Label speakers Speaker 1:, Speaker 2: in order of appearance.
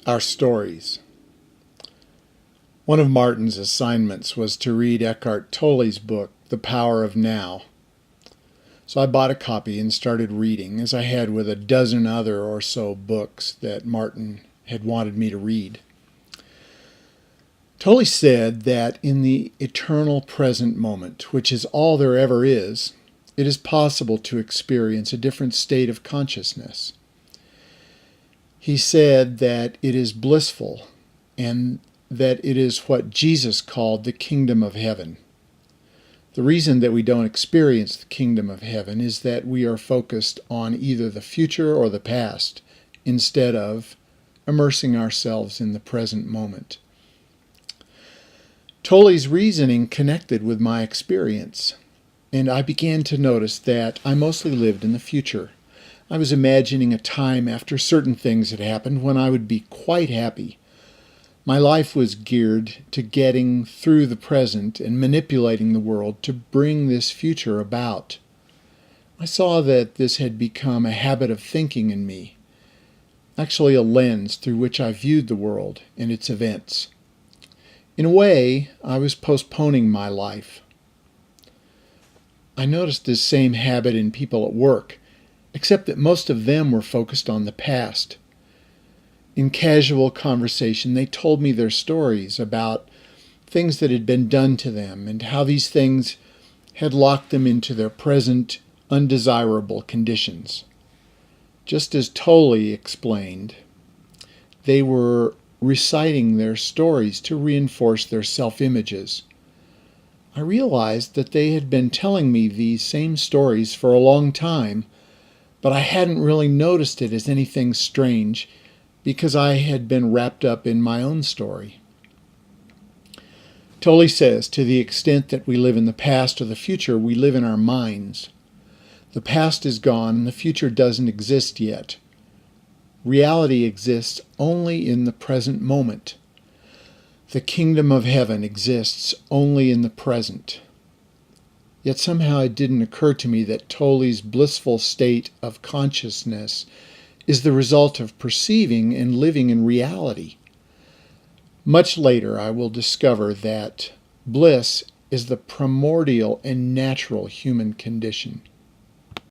Speaker 1: Our stories. One of Martin's assignments was to read Eckhart Tolle's book, The Power of Now. So I bought a copy and started reading, as I had with a dozen other or so books that Martin had wanted me to read. Tolle said that in the eternal present moment, which is all there ever is, it is possible to experience a different state of consciousness. He said that it is blissful and that it is what Jesus called the kingdom of heaven. The reason that we don't experience the kingdom of heaven is that we are focused on either the future or the past instead of immersing ourselves in the present moment. Tolle's reasoning connected with my experience, and I began to notice that I mostly lived in the future. I was imagining a time after certain things had happened when I would be quite happy. My life was geared to getting through the present and manipulating the world to bring this future about. I saw that this had become a habit of thinking in me, actually a lens through which I viewed the world and its events. In a way, I was postponing my life. I noticed this same habit in people at work, except that most of them were focused on the past. In casual conversation, they told me their stories about things that had been done to them and how these things had locked them into their present undesirable conditions. Just as Tolle explained, they were reciting their stories to reinforce their self-images. I realized that they had been telling me these same stories for a long time, but I hadn't really noticed it as anything strange because I had been wrapped up in my own story. Tolle says, to the extent that we live in the past or the future, we live in our minds. The past is gone and the future doesn't exist yet. Reality exists only in the present moment. The kingdom of heaven exists only in the present. Yet somehow it didn't occur to me that Tolle's blissful state of consciousness is the result of perceiving and living in reality. Much later, I will discover that bliss is the primordial and natural human condition.